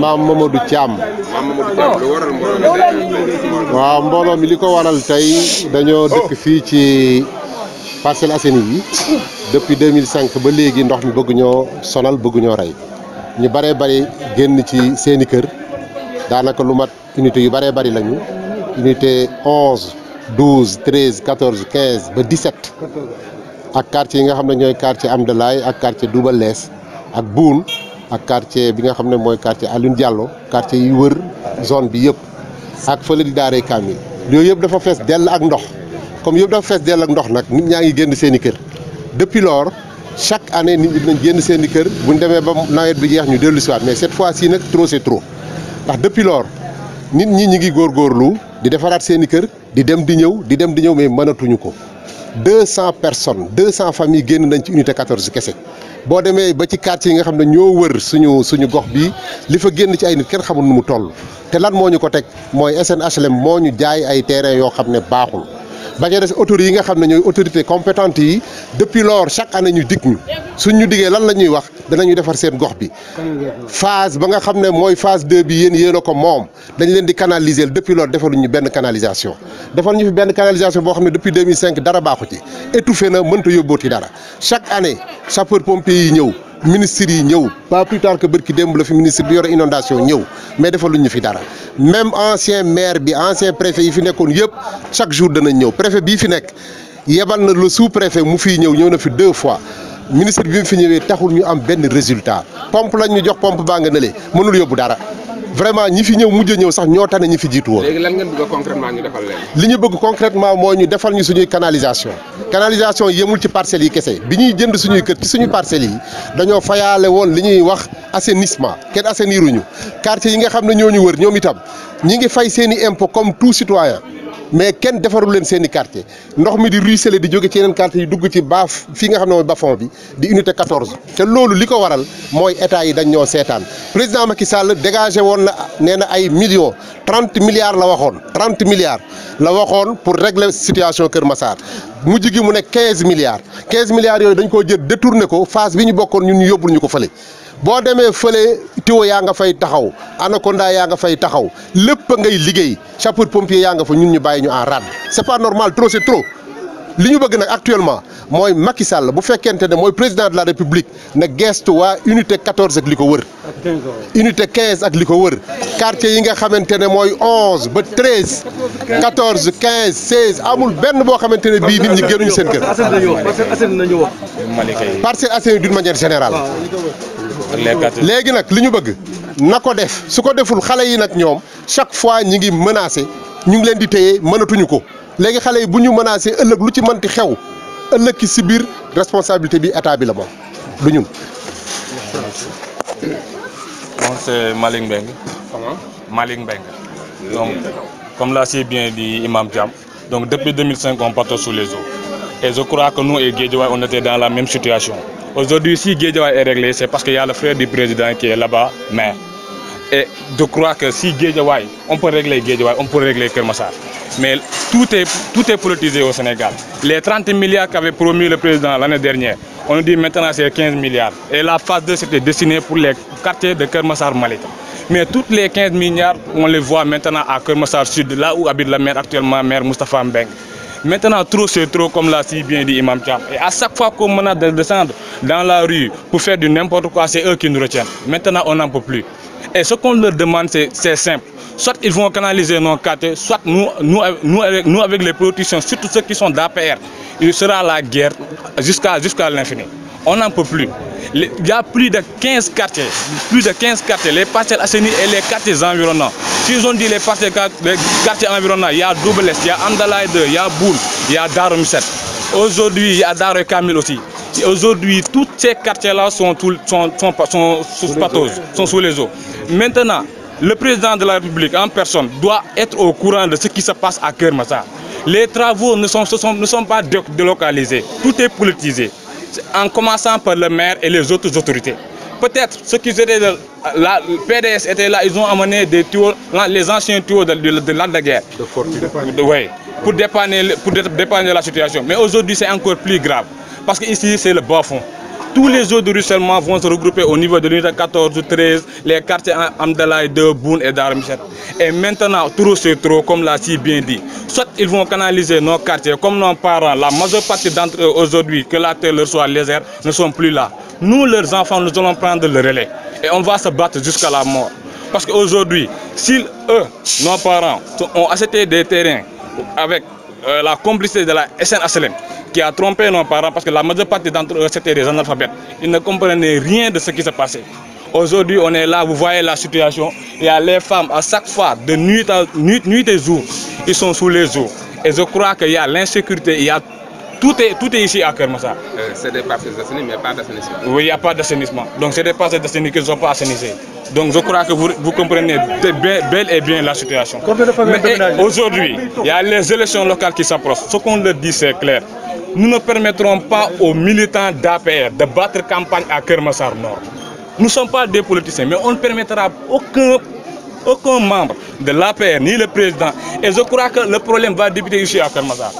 Maam Mamadou Thiam. waaw mbooloo mi li ko waral tey dañoo dëkk fii ci Parcelles Assainies yi depuis 2005 ba léegi ndox mi bëgg ñoo sonal bëgg ñoo rey ñu bëree bëri génn ci seeni kër daanaka lu mat unité yu bëree bëri lañu unité 11 12 13 14 15 ba 17 ak quartier yi nga xam ne ñooy quartier Amdalaay ak quartier Double Less ak Boune ak quartier bi nga xam ne mooy quartier Alioune Diallo quartier yi wër zone bi yëpp ak fële di Daaray Kamil yooyu yëpp dafa fees dell ak ndox comme yëpp dafa fees dell ak ndox nag nit ñaa ngi génn seen i kër depuis lors chaque année nit ñi dinañ génn seen i kër bu ñu demee ba nawet bi jeex ñu dellu si waat mais cette fois-ci nag trop c'est trop ndax depuis lors nit ñi ngi góorgóorlu di defaraat seen i kër di dem di ñëw mais mënatuñu ko 200 personnes 200 familles génn nañ ci unité 14 kese boo demee ba ci quartier yi nga xam ne ñoo wër suñu gox bii li fa génn ci ay nit kenn xamul nu mu toll te lan moo ñu ko teg mooy SNHLM moo ñu jaay ay terrain yoo xam ne baaxul ba ca des autorités yi nga xam ne ñooy autorités compétentes yi depuis lors chaque année ñu dig ñu suñ ñu diggee lan la ñuy wax danañu defar seen gox bi phase ba nga xam ne mooy phase 2 bi yéen a ko moom dañ leen di canaliser depuis lors defaluñu benn canalisation defal ñu fi benn canalisation boo xam ne depuis 2005 dara baaxu ci étouffé na mënta yóbbooti dara chaque année sapeur pompier yi ñëw ministres yi ñëw pas plus tard que bërki démb la fi ministre bi yore inondation ñëw mais defaluñ ñu fi dara même ancien maire bi ancien préfet yi fi nekkoon yëpp chaque jour danañ ñëw préfet bii fi nekk yebal na le sous préfet mu fii ñëw na fi 2 fois ministre bi mu fi ñëwee taxul ñu am benn résultat pompe lañ ñu jox pompe baa nga nële mënul yóbbu dara vraiment ñi fi ñëw mujj ñëw sax ñoo tane ñi fi jiitu woon. léegi lan ngeen bëgg concrètement ñu defal leen. li ñu bëgg concrètement mooy ñu defal ñu suñuy canalisation yemul ci parcelles yi kese bi ñuy jënd suñuy kër ci suñuy parcelles yi dañoo fayaale woon li ñuy wax assainissement kenn assainiruñu quartier yi nga xam ne ñoo ñu wër ñoom itam ñi ngi fay seen i impôt comme tout citoyen mais kenn defarul leen seen i quartier ndox mi di ruisseler di jóge ci yeneen quartier yi dugg ci baaf fii nga xam ne mooy bas-fond bi di unité 14 te loolu li ko waral mooy état yi dañ ñoo seetaan président Macky Sall dégagé woon na nee na ay millions 30 milliards la waxoon 30 milliards la waxoon pour régler situation Kër Massar mujj gi mu ne 15 milliards yooyu dañ koo jël détourné ko phase bi ñu bokkoon ñun ñu yóbbul ñu ko fële. boo demee fële tiwo yaa nga fay taxaw anaconda yaa nga fay taxaw lépp ngay liggéey sapeur pompier yaa nga fa ñun ñu bàyyi ñu en rade c'est pas normal trop c'est trop li ñu bëgg nag actuellement mooy Macky Sall bu fekkente ne mooy président de la République na gestu waa unité 14 ak li ko wër unité 15 ak li ko wër quartier yi nga xamante ne mooy 11 ba 13 14 15 16 amul benn boo xamante ne bii nit ñi génnuñu seen kër Parcelles Assainies d'une manière générale léegi nag li ñu bëgg na ko def su ko deful xale yi nag ñoom chaque fois ñi ngi menacé ñu ngi leen di téye mënatuñu ko léegi xale yi bu ñu menacé ëllëg lu ci mënti xew ëllëg ki si biir responsabilité bi état bi la moom du ñun. Bon, c'est Malick Mbengue. Comment? Malick Mbengue. Donc, comme l'a si bien dit Imam Thiam, donc depuis 2005 on partait sous les eaux. Et je crois que nous et Guédiawaye on était dans la même situation. Aujourd'hui, si Guédiawaye est réglé, c'est parce qu'il y a le frère du président qui est là-bas, maire. Et je crois que si Guédiawaye, on peut régler Guédiawaye, on peut régler Kër Massar. Mais tout est politisé au Sénégal. Les 30 milliards qu'avait promis le président l'année dernière, on nous dit maintenant c'est 15 milliards. Et la phase 2 c'était destiné pour les quartiers de Kër Massar Malika. Mais toutes les 15 milliards, on les voit maintenant à Kër Massar Sud, là où habite la maire actuellement, maire Moustapha Mbengue. Maintenant, trop c'est trop, comme l'a si bien dit Imam Thiam. Et à chaque fois qu'on menace de descendre dans la rue pour faire du n'importe quoi, c'est eux qui nous retiennent. Maintenant, on n'en peut plus. Et ce qu'on leur demande, c'est simple. Soit ils vont canaliser nos quartiers, soit nous avec les politiciens, surtout ceux qui sont d'APR, il sera la guerre jusqu'à l'infini. On n'en peut plus. Il y a plus de 15 quartiers, les Parcelles Assainies et les quartiers environnants. S'ils ont dit les quartiers environnants, il y a Double Less, il y a Amdalaay 2, il y a Boune, il y a Darou Misset. Aujourd'hui, il y a Daaray Kamil aussi. Aujourd'hui, tous ces quartiers-là sont sous les eaux. Maintenant, le président de la République en personne doit être au courant de ce qui se passe à Kër Massar. Les travaux ne sont pas délocalisés, tout est politisé, en commençant par le maire et les autres autorités. Peut-être ceux qui étaient la PDS étaient là, ils ont amené des tuyaux, les anciens tuyaux de l'Andaguerre. Oui, pour dépanner la situation. Mais aujourd'hui, c'est encore plus grave. Parce qu'ici, c'est le bas fond. tous les eaux de ruissellement vont se regrouper au niveau de l'unité 14 ou 13, les quartiers Amdalaï, de Boune et d'Armichette. Et maintenant, trop c'est trop, comme l'a si bien dit. Soit ils vont canaliser nos quartiers, comme nos parents, la majeure partie d'entre eux aujourd'hui, que la terre leur soit légère, ne sont plus là. Nous, leurs enfants, nous allons prendre le relais. Et on va se battre jusqu'à la mort. Parce qu'aujourd'hui, si eux, nos parents, ont acheté des terrains avec la complicité de la SNHLM, qui a trompé nos parents, parce que la majeure partie d'entre eux, c'était des analphabètes. Ils ne comprenaient rien de ce qui se passait. Aujourd'hui, on est là, vous voyez la situation. Il y a les femmes, à chaque fois, de nuit et jour, ils sont sous les eaux. Et je crois qu'il y a l'insécurité, il y a tout est ici à Keur Massar. C'est des parcelles d'assainissement, mais pas d'assainissement. Oui, il n'y a pas d'assainissement. Donc c'est des parcelles d'assainissement qui ne sont pas assainissées. Donc je crois que vous comprenez bel et bien la situation. Mais aujourd'hui, il y a les élections locales qui s'approchent. Ce qu'on leur dit, c'est clair. Nous ne permettrons pas aux militants d'APR de battre campagne à Keur Massar Nord. Nous ne sommes pas des politiciens, mais on ne permettra aucun membre de l'APR, ni le président. Et je crois que le problème va débuter ici à Keur Massar.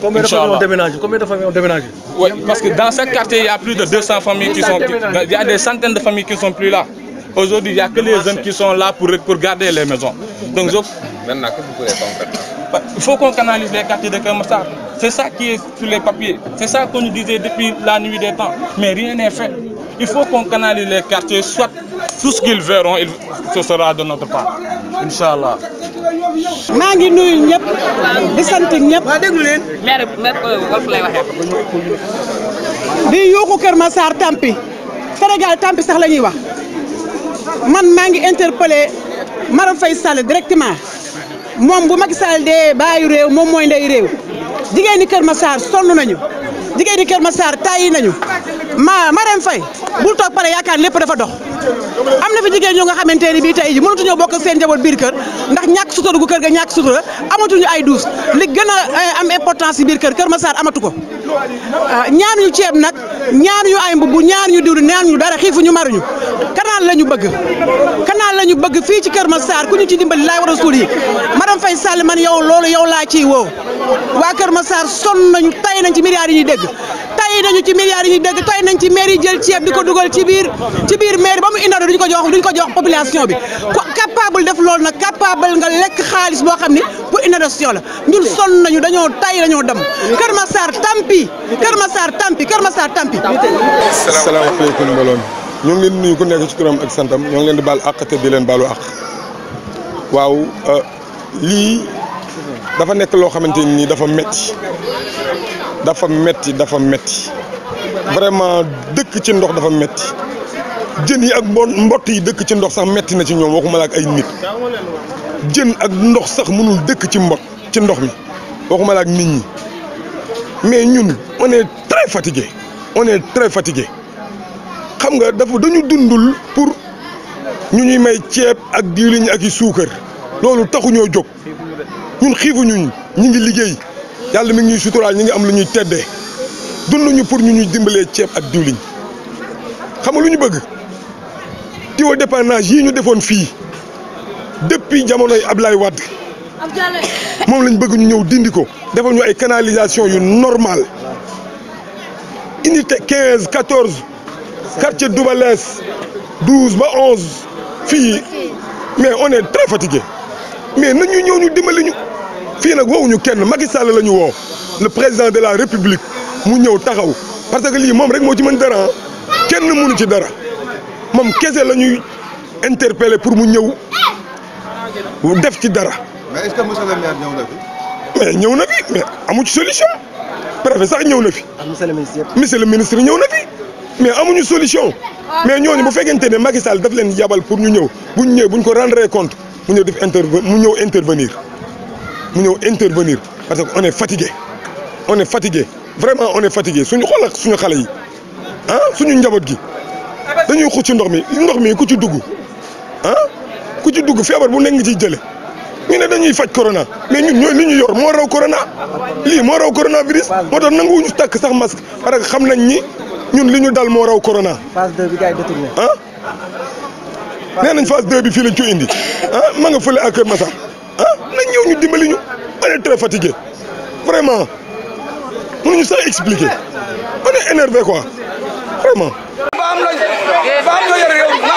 Combien de familles ont déménagé? Combien de familles ont déménagé? Oui, parce que dans ce quartier, il y a plus de 200 familles qui sont... Il y a des centaines de familles qui ne sont plus là. Aujourd'hui, il n'y a que les jeunes qui sont là pour garder les maisons. Donc, maintenant, que vous pouvez comprendre? Il faut qu'on canalise les quartiers de Keur Massar. C'est ça qui est sur les papiers. C'est ça qu'on nous disait depuis la nuit des temps. Mais rien n'est fait. Il faut qu'on canalise les quartiers, soit tout ce qu'ils verront, ce sera de notre part. Inch'Allah. maa ngi nuyu ñëpp di sant ñëpp. waa déglu leen. maire Wolf lay waxee. di yuuxu Keur Massar tampi Sénégal tampi sax la ñuy wax man maa ngi interpellé Marème Faye Sall directement moom bu Macky Sall dee baayu réew moom mooy ndey réew jigéen ñi Keur Massar sonn nañu jigéen ñi Keur Massar tàyyi nañu Marème Faye bul toog pare yaakaar lépp dafa dox. am na fi jigéen ñoo nga xamante ni bii tey ji mënatuñoo bokk ak seen njaboot biir kër ndax ñàkk sutura gu kër ga ñàkk sutura amatuñu ay douche li gën a am importance ci biir kër Keur Massar amatu ko ñaanuñu ceeb nag ñaanuñu ay mbubb ñaanuñu diwlu ñaanuñu dara xiifuñu maruñu canal la ñu bëgg fii ci Keur Massar ku ñu ci dimbali laay war a suul yi Marème Faye Sall man yow loolu yow laa ciy woo waa Keur Massar sonn nañu tay nañ ci milliards yi ñuy dégg tay nañu ci milliards yi ñuy dégg tay nañ ci maire yi jël ceeb di ko dugal ci biir maire ba mu indaale duñ ko jox population bi ko capable def loolu nag capable nga lekk xaalis boo xam ni pour inondation la ñun sonn nañu dañoo tay dañoo dem Keur Massar tampi Keur Massar tampi Keur Massar tampi. salaamaaleykum mbooloo mi ñu ngi leen nuyu ku nekk ci turam ak santam ñoo ngi leen di baal àq te di leen baalu àq waaw lii dafa nekk loo xamante ni dafa metti vraiment dëkk ci ndox dafa metti jën yi ak mbott yi dëkk ci ndox sax metti na ci ñoom waxuma la ak ay nit jën ak ndox sax mënul dëkk ci ndox mi waxuma la ak nit ñi mais ñun on est très fatigué xam nga dañu dundul pour ñu ñuy may ceeb ak diwlin ak i suukar loolu taxuñoo jóg ñun xiifuñu ñu ngi liggéey yàlla mi ngi ñuy suturaal ñu ngi am lu ñuy teddee dunduñu pour ñu ñuy dimbalee ceeb ak diwlin xam nga lu ñu bëgg tuyau dépannage yii ñu defoon fii depuis jamonoy Ablaye Wade moom lañ bëgg ñu ñëw dindi ko defal ñu ay canalisation yu normal unité 15 14 quartier Doubalès 12 ba 11 fii mais on est très fatigué mais nañu ñëw ñu dimbali ñu fii nag woowuñu kenn Macky Sall la ñu woo le président de la République mu ñëw taxaw parce que lii moom rek moo ci mën dara kenn mënu ci dara moom kese la ñuy interpeller pour mu ñëw def ci dara. mais est-ce que monsieur le maire ñëw na fi. mais ñëw na fi mais amu ci solution préfet sax ñëw na fi. monsieur le ministre ñëw na fi mais amuñu solution mais ñooñu bu fekkente ne Macky Sall daf leen yabal pour ñu ñëw bu ñu ñëwee bu ñu ko rendre compte mu ñëw def intervenir parce que on est fatigué vraiment on est fatigué suñu xool ak suñu xale yi suñu njaboot gi dañuy xut ci ndox mi ku ci dugg feebar bu nekk nga ciy jële ñu ne dañuy faj corona mais ñun ñooy li ñu yor moo raw corona lii moo raw coronavirus moo tax nanguwuñu takk sax masque parce que xam nañ ni ñun li ñu dal moo raw corona. phase 2 bi gars yi détourné. nee nañ phase 2 bi fii lañ ko indi ma nga fële à Keur Massar nañ ñëw ñu dimbali ñu on est très fatigué vraiment mënuñu sax expliquer on est énervé quoi exactement. ba am loo yore réew